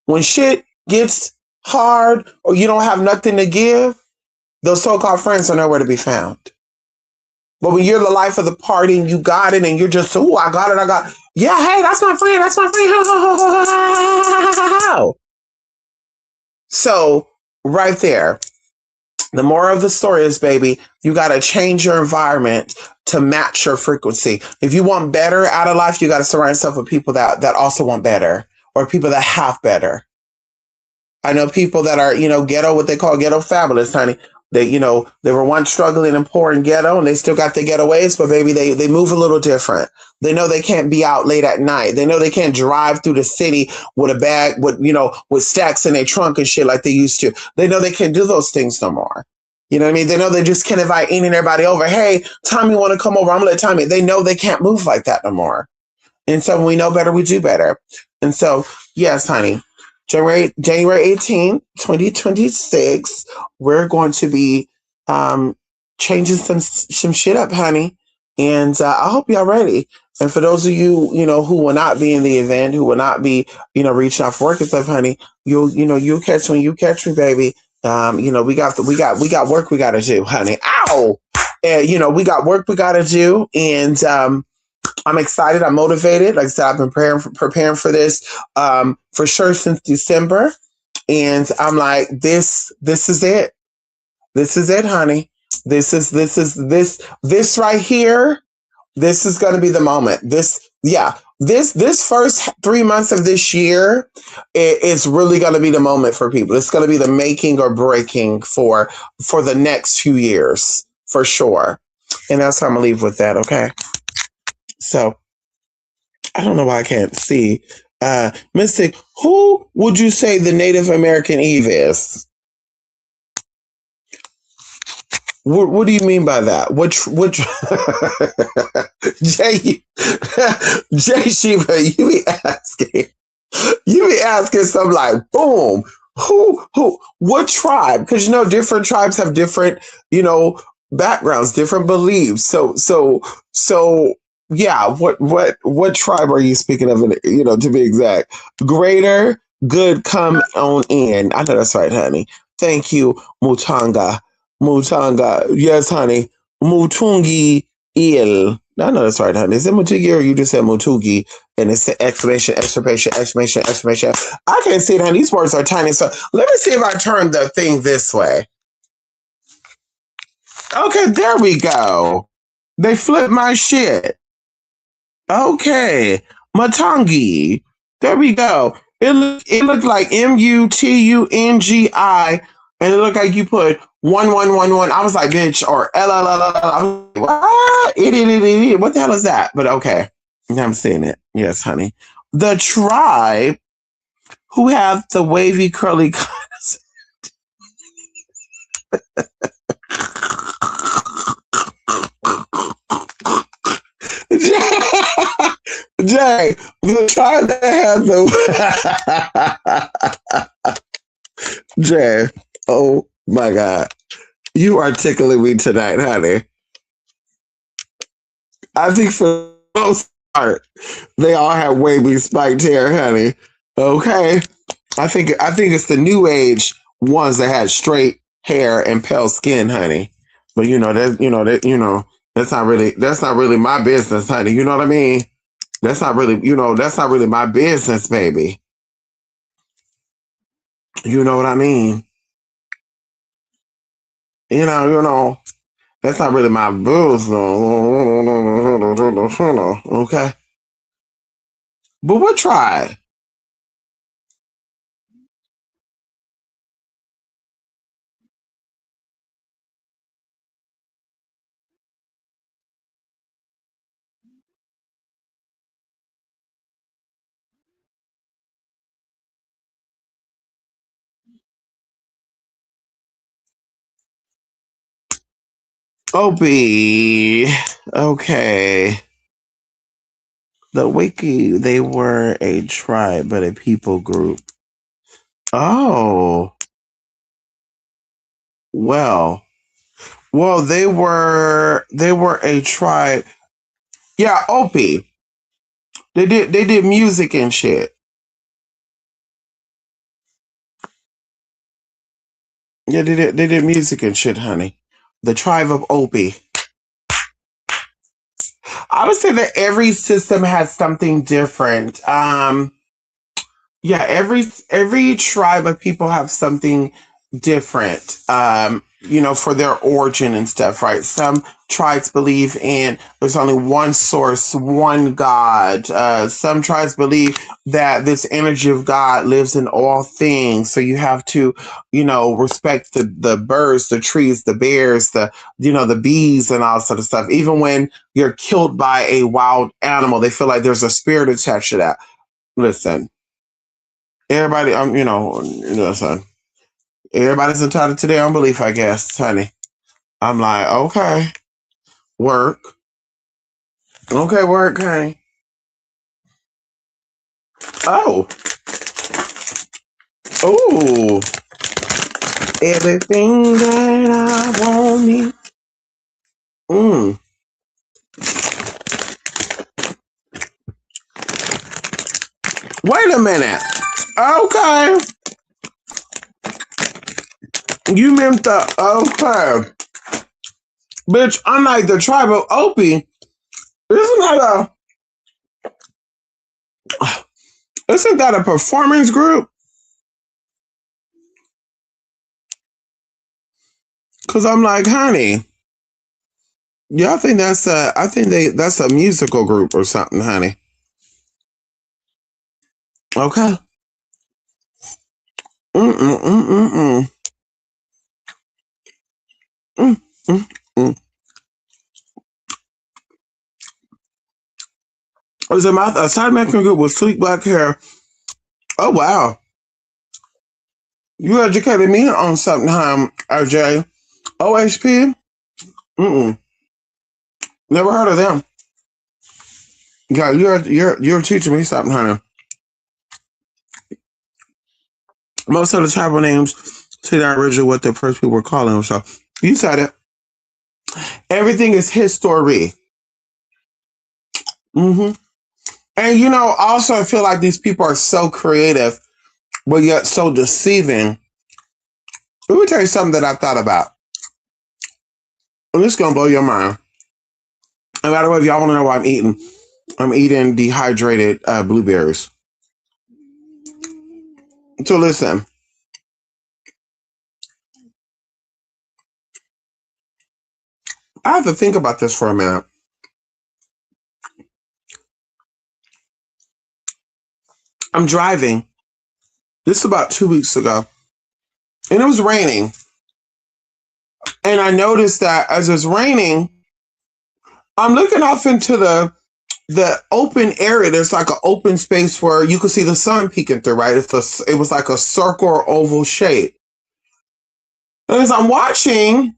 When shit gets hard or you don't have nothing to give, those so-called friends are nowhere to be found. But when you're the life of the party and you got it and you're just, oh, I got it. Yeah, hey, that's my friend. So right there, the moral of the story is, baby, you got to change your environment to match your frequency. If you want better out of life, you got to surround yourself with people that also want better, or people that have better. I know people that are, ghetto, what they call ghetto fabulous, honey. They, they were once struggling and poor in ghetto and they still got their ghetto ways, but baby, they move a little different. They know they can't be out late at night. They know they can't drive through the city with a bag, with stacks in their trunk and shit like they used to. They know they can't do those things no more. You know what I mean? They know they just can't invite any and everybody over. Hey, Tommy, want to come over? I'm going to let Tommy. They know they can't move like that no more. And so when we know better, we do better. And so, yes, honey. January 18, 2026, we're going to be changing some shit up, honey. And I hope y'all ready. And for those of you, who will not be in the event, who will not be, reaching out for work and stuff, honey, you'll catch when you catch me, baby. We got work we got to do, honey. Ow! And, we got work we got to do. And I'm excited. I'm motivated. Like I said, I've been preparing for this for sure since December. And I'm like, this is it. This is it, honey. This right here. This is going to be the moment. This first 3 months of this year is really going to be the moment for people. It's going to be the making or breaking for the next few years, for sure. And that's how I'm gonna leave with that, okay? So I don't know why I can't see. Mystic, who would you say the Native American Eve is? What do you mean by that? Which Jay Jay Shiva, you be asking something like boom, what tribe? Because different tribes have different, backgrounds, different beliefs. So yeah, what tribe are you speaking of, to be exact? Greater good come on in. I know that's right, honey. Thank you, Mutanga. Mutanga. Yes, honey. Mutungi il. I know that's right, honey. Is it Mutugi or you just said Mutugi? And it's the exclamation, exclamation, exclamation, exclamation. I can't see it, honey. These words are tiny. So let me see if I turn the thing this way. Okay, there we go. They flipped my shit. Okay. Matangi. There we go. It looked like Mutungi, and it looked like you put 1111. I was like, bitch, or LLL. What? What the hell is that? But okay. I'm seeing it. Yes, honey. The tribe who have the wavy curly Jay, the tribe that has the Jay, oh my God. You are tickling me tonight, honey. I think for the most part, they all have wavy spiked hair, honey. Okay. I think it's the new age ones that had straight hair and pale skin, honey. But that's not really my business, honey. You know what I mean? That's not really my business, baby. You know what I mean? You know, that's not really my business. Okay. But we'll try. Opie. Okay. The Wiki, they were a tribe, but a people group. Oh, well. Well, they were a tribe. Yeah, Opie. They did music and shit. Yeah, they did music and shit, honey. The tribe of Opie. I would say that every system has something different. Yeah, every tribe of people have something different, for their origin and stuff, right? Some tribes believe in there's only one source, one God. Some tribes believe that this energy of God lives in all things. So you have to, respect the birds, the trees, the bears, the bees and all sort of stuff. Even when you're killed by a wild animal, they feel like there's a spirit attached to that. Listen, everybody, son. Everybody's entitled to their own belief, I guess, honey. I'm like, okay, work. Okay, work, honey. Oh, oh, everything that I want me. Mm. Wait a minute. Okay, you meant the okay, bitch. Unlike the tribe of Opie, isn't that a performance group? Because I'm like, honey, yeah, I think that's a musical group or something, honey. Okay. Mm mm mm mm mm mm mm. Mm. was a side Mexican group with sleek black hair. Oh wow. You educated me on something, RJ. OHP? Mm-mm. Never heard of them. Yeah, you're teaching me something, honey. Most of the tribal names say that originally what the first people were calling them. So you said it. Everything is history. Mm-hmm. And also I feel like these people are so creative, but yet so deceiving. Let me tell you something that I thought about. And this is gonna blow your mind. And by the way, if y'all want to know what I'm eating dehydrated blueberries. So listen. I have to think about this for a minute. I'm driving. This is about 2 weeks ago. And it was raining. And I noticed that as it's raining, I'm looking off into the open area. There's like an open space where you could see the sun peeking through, right? It was like a circle or oval shape. And as I'm watching,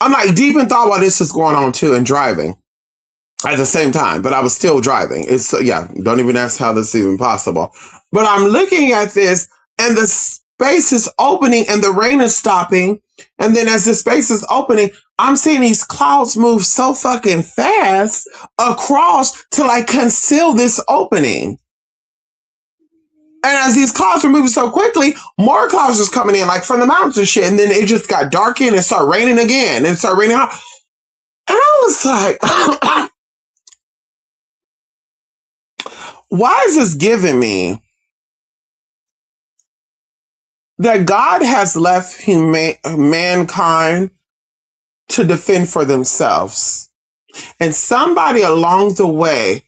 I'm like deep in thought while this is going on too and driving at the same time, but I was still driving. Don't even ask how this is even possible. But I'm looking at this and the space is opening and the rain is stopping. And then as the space is opening, I'm seeing these clouds move so fucking fast across to like conceal this opening. And as these clouds were moving so quickly, more clouds was coming in, like from the mountains and shit. And then it just got dark and it started raining again. And it started raining out. And I was like, why is this giving me that God has left mankind to defend for themselves? And somebody along the way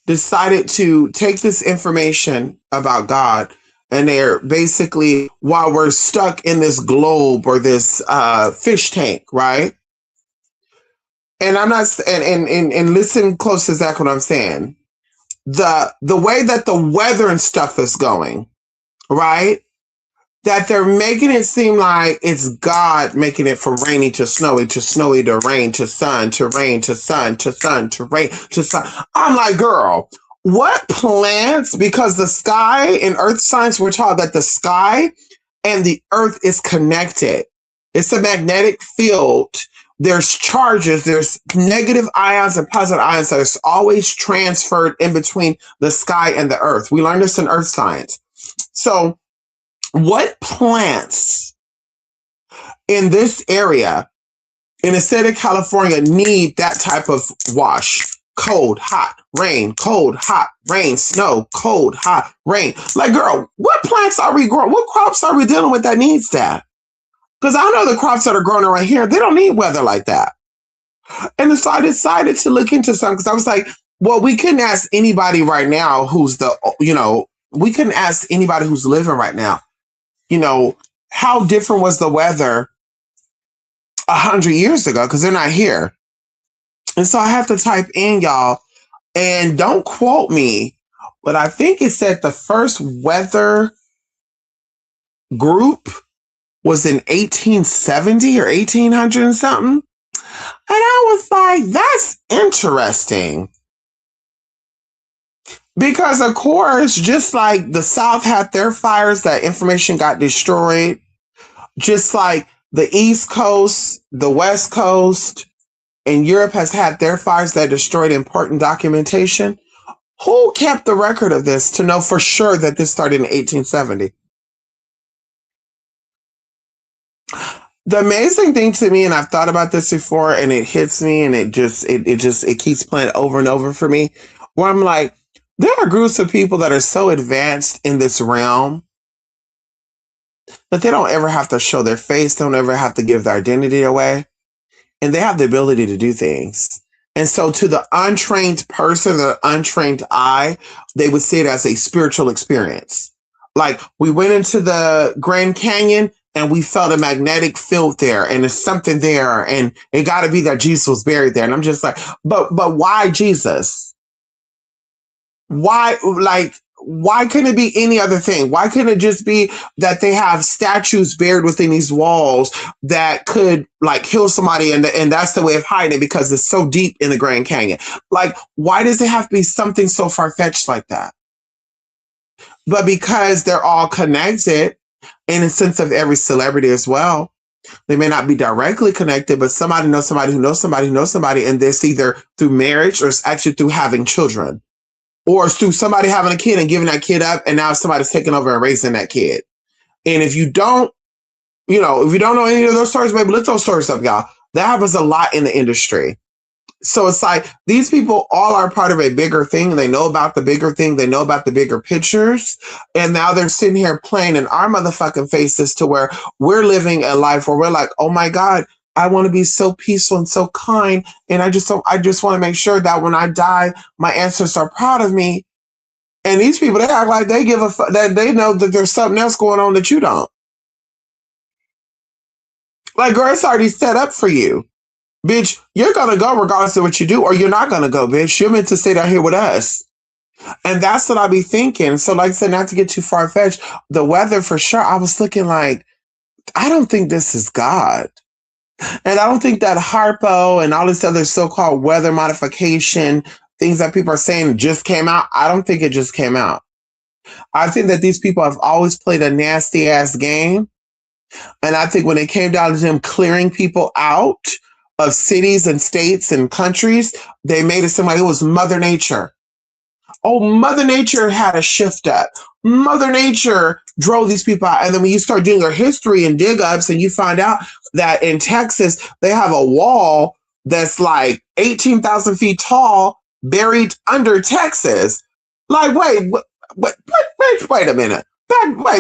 decided to take this information about God, and they're basically, while we're stuck in this globe or this fish tank, right? And I'm not, and listen close to exactly what I'm saying. The way that the weather and stuff is going, right? That they're making it seem like it's God making it from rainy to snowy to rain to sun to rain to sun to sun to rain to sun. I'm like, girl, what plants? Because the sky in earth science, we're taught that the sky and the earth is connected. It's a magnetic field. There's charges, there's negative ions and positive ions that is always transferred in between the sky and the earth. We learned this in earth science. So what plants in this area, in the state of California, need that type of wash? Cold, hot, rain, snow, cold, hot, rain. Like, girl, what plants are we growing? What crops are we dealing with that needs that? Because I know the crops that are growing around here, they don't need weather like that. And so I decided to look into something because I was like, well, we couldn't ask anybody right now we couldn't ask anybody who's living right now. How different was the weather 100 years ago? Because they're not here. And so I have to type in, y'all, and don't quote me, but I think it said the first weather group was in 1870 or 1800 and something. And I was like, that's interesting. Because, of course, just like the South had their fires, that information got destroyed. Just like the East Coast, the West Coast, and Europe has had their fires that destroyed important documentation. Who kept the record of this to know for sure that this started in 1870? The amazing thing to me, and I've thought about this before, and it hits me, and it keeps playing over and over for me, where I'm like, there are groups of people that are so advanced in this realm that they don't ever have to show their face, don't ever have to give their identity away, and they have the ability to do things. And so to the untrained person, the untrained eye, they would see it as a spiritual experience. Like, we went into the Grand Canyon and we felt a magnetic field there, and there's something there, and it got to be that Jesus was buried there. And I'm just like, but why Jesus? Why, like, why couldn't it be any other thing? Why couldn't it just be that they have statues buried within these walls that could like kill somebody, and that's the way of hiding it because it's so deep in the Grand Canyon? Like, why does it have to be something so far fetched like that? But because they're all connected in a sense of every celebrity as well, they may not be directly connected, but somebody knows somebody who knows somebody who knows somebody, and this either through marriage or it's actually through having children, or it's through somebody having a kid and giving that kid up, and now somebody's taking over and raising that kid. And if you don't, if you don't know any of those stories, maybe look those stories up, y'all. That happens a lot in the industry. So it's like these people all are part of a bigger thing. They know about the bigger thing. They know about the bigger pictures. And now they're sitting here playing in our motherfucking faces to where we're living a life where we're like, oh my God, I want to be so peaceful and so kind. And I just want to make sure that when I die, my ancestors are proud of me. And these people, they act like they give a fuck, that they know that there's something else going on that you don't. Like, girl, it's already set up for you. Bitch, you're going to go regardless of what you do, or you're not going to go, bitch. You're meant to stay down here with us. And that's what I be thinking. So, like I said, not to get too far-fetched, the weather for sure, I was looking like, I don't think this is God. And I don't think that Harpo and all this other so-called weather modification, things that people are saying just came out, I don't think it just came out. I think that these people have always played a nasty-ass game. And I think when it came down to them clearing people out of cities and states and countries, they made it seem like it was Mother Nature. Oh, Mother Nature had a shift up. Mother Nature drove these people out. And then when you start doing their history and dig ups, and you find out that in Texas, they have a wall that's like 18,000 feet tall buried under Texas. Like, wait a minute.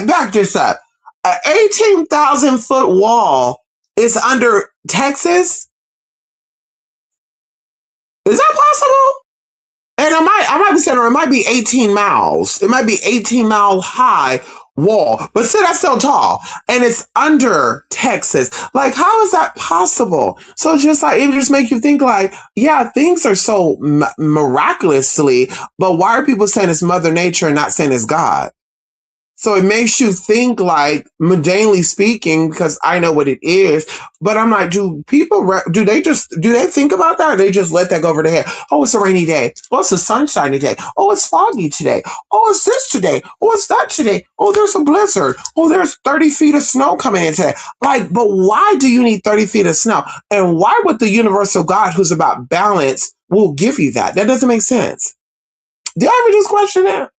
Back this up. An 18,000 foot wall is under Texas? Is that possible? And I might be saying, or it might be 18 miles. It might be 18-mile high wall, but still, that's still tall, and it's under Texas. Like, how is that possible? So it's just like, it just makes you think like, yeah, things are so miraculously, but why are people saying it's Mother Nature and not saying it's God? So it makes you think like, mundanely speaking, because I know what it is, but I'm like, do they think about that? Or they just let that go over their head? Oh, it's a rainy day. Oh, it's a sunshiny day. Oh, it's foggy today. Oh, it's this today. Oh, it's that today. Oh, there's a blizzard. Oh, there's 30 feet of snow coming in today. Like, but why do you need 30 feet of snow? And why would the universal God, who's about balance, will give you that? That doesn't make sense. Do you ever just question that?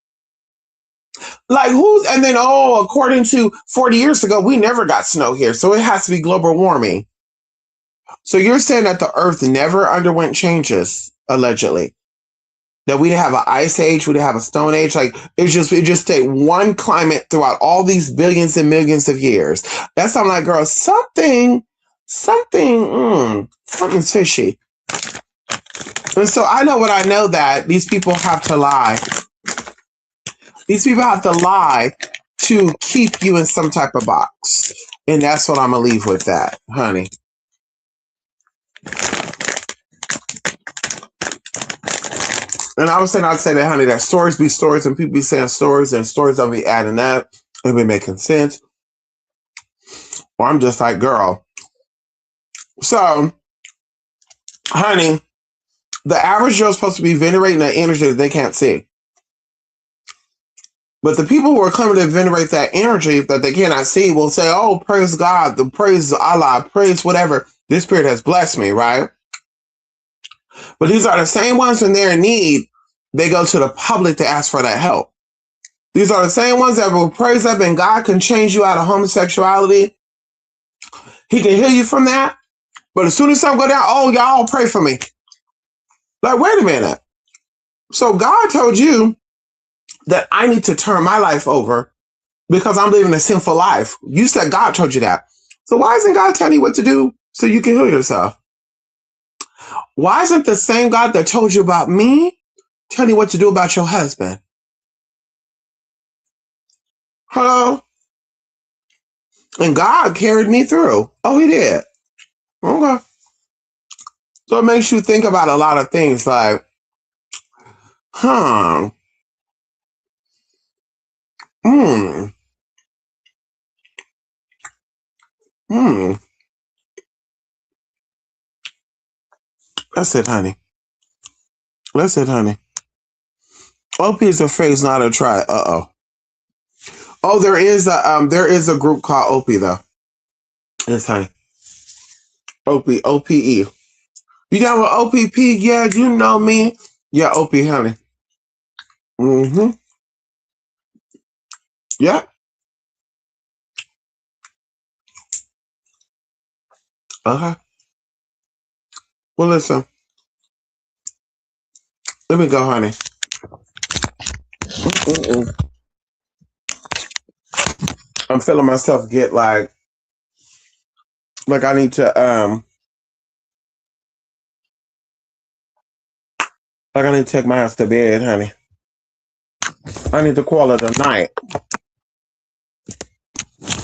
Like, and then, according to 40 years ago, we never got snow here, so it has to be global warming. So you're saying that the earth never underwent changes, allegedly? That we didn't have an ice age, we didn't have a stone age? Like, it just stayed one climate throughout all these billions and millions of years. That's I'm like, girl, something's fishy. And so I know what I know, that these people have to lie. These people have to lie to keep you in some type of box. And that's what I'm going to leave with that, honey. And I'd say that, honey, that stories be stories, and people be saying stories, and stories don't be adding up and be making sense. Or I'm just like, girl. So, honey, the average Joe's supposed to be venerating that energy that they can't see. But the people who are coming to venerate that energy that they cannot see will say, oh, praise God, praise Allah, praise whatever. This spirit has blessed me, right? But these are the same ones when they're in need, they go to the public to ask for that help. These are the same ones that will praise up, and God can change you out of homosexuality. He can heal you from that. But as soon as something go down, oh, y'all pray for me. Like, wait a minute. So God told you that I need to turn my life over because I'm living a sinful life. You said God told you that. So why isn't God telling you what to do so you can heal yourself? Why isn't the same God that told you about me telling you what to do about your husband? Hello? And God carried me through. Oh, he did. Okay. So it makes you think about a lot of things like, Mm. Mm. That's it, honey. That's it, honey. OP is a phrase, not a try. Oh, there is a group called OP though. Yes, honey. OPE. You down with OPP? Yeah, you know me. Yeah, OP, honey. Mm-hmm. Yeah. Okay. Well, listen. Let me go, honey. Mm-mm. I'm feeling myself get like I need to like I need to take my ass to bed, honey. I need to call it a night.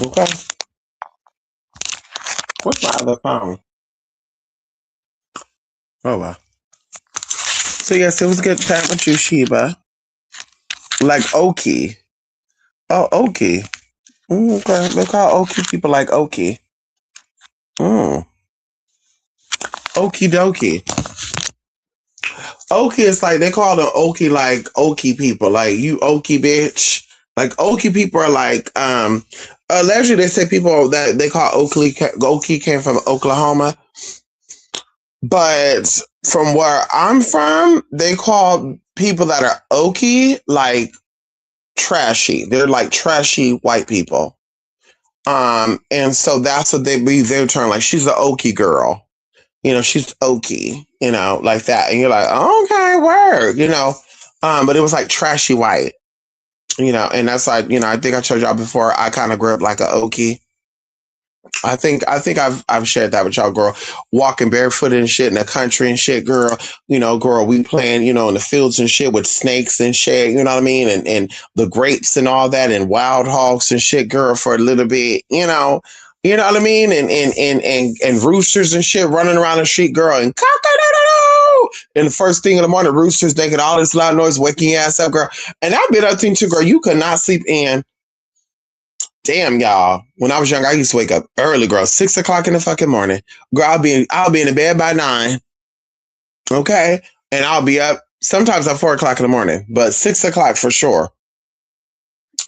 Okay. What's my other phone? Oh well. So yes, it was a good time with you, Sheba. Like Okie. Oh, Okie. Okay. They call Okie people like Okie. Mm. Okie dokie. Okie is like they call them Okie like Okie people. Like you Okie bitch. Like Okie people are like allegedly they say people that they call Okie came from Oklahoma. But from where I'm from, they call people that are Okie like trashy. They're like trashy white people. And so that's what they be their term. Like she's an Okie girl. She's Okie, like that. And you're like, okay, word, but it was like trashy white, and that's like, I think I told y'all before, I kind of grew up like a Okie. I think I've shared that with y'all, girl. Walking barefoot and shit in the country and shit, girl. Girl, we playing, in the fields and shit with snakes and shit, you know what I mean? And the grapes and all that and wild hogs and shit, girl, for a little bit, you know what I mean? And roosters and shit running around the street, girl, and cock-a-doodle-doo. And the first thing in the morning, roosters making all this loud noise, waking your ass up, girl. And I've been up too, girl. You could not sleep in. Damn, y'all. When I was young, I used to wake up early, girl. 6 o'clock in the fucking morning. Girl, I'll be in the bed by 9. Okay. And I'll be up sometimes at 4 o'clock in the morning, but 6 o'clock for sure.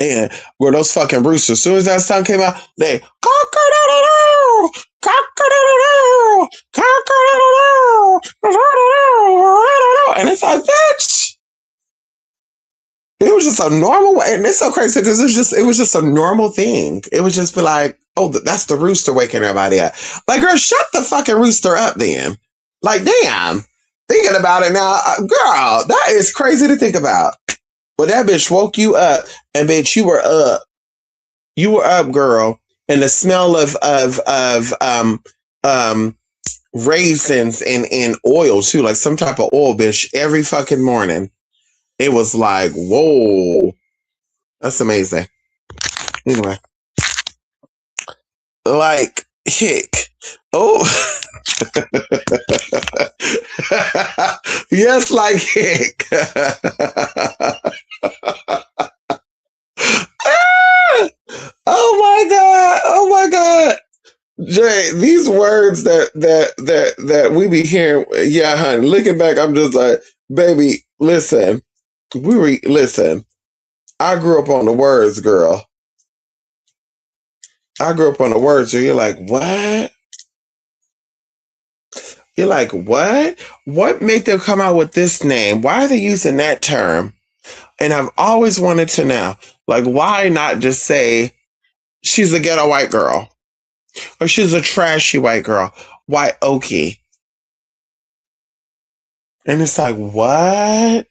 And where those fucking roosters, as soon as that sun came out, they cock-a-doodle-doo, cock-a-doodle-doo, cock-a-doodle-doo, and it's like, bitch. It was just a normal way. And it's so crazy because it was just a normal thing. It would just be like, oh, that's the rooster waking everybody up. Like, girl, shut the fucking rooster up then. Like, damn. Thinking about it now, girl, that is crazy to think about. Well, that bitch woke you up and bitch, you were up. You were up, girl. And the smell of raisins and oil too, like some type of oil, bitch, every fucking morning. It was like, whoa, that's amazing. Anyway, like, hick. Oh, yes, like hick. Oh my God. Oh my God. Jay, these words that we be hearing, yeah, honey. Looking back, I'm just like, baby, listen. Listen. I grew up on the words, girl. I grew up on the words, so you're like, what? You're like, what? What made them come out with this name? Why are they using that term? And I've always wanted to know, like, why not just say she's a ghetto white girl? Or she's a trashy white girl. Why Okie? And it's like, what?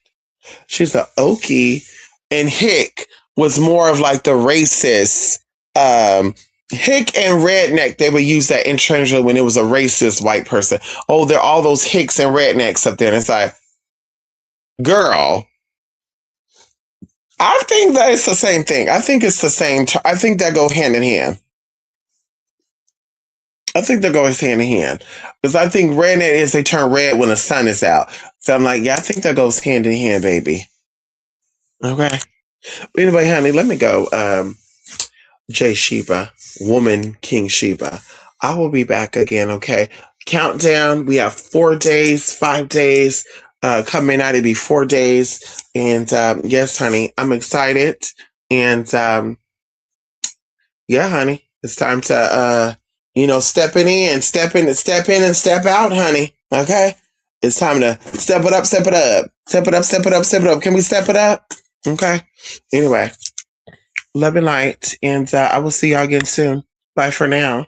She's a Okie. And Hick was more of like the racist. Hick and redneck, they would use that interchangeably when it was a racist white person. Oh, they're all those Hicks and rednecks up there. And it's like, girl, I think that it's the same thing. I think it's the same. I think that go hand in hand. I think that goes hand in hand. Because I think redneck is they turn red when the sun is out. So I'm like, yeah, I think that goes hand in hand, baby. Okay. But anyway, honey, let me go. Jay Sheba, woman King Sheba. I will be back again, okay? Countdown. We have 4 days, 5 days. Coming out, it'll be 4 days. And yes, honey, I'm excited. And yeah, honey, it's time to step in, step in, and step out, honey. Okay? It's time to step it up, step it up. Step it up, step it up, step it up. Can we step it up? Okay. Anyway, love and light. And I will see y'all again soon. Bye for now.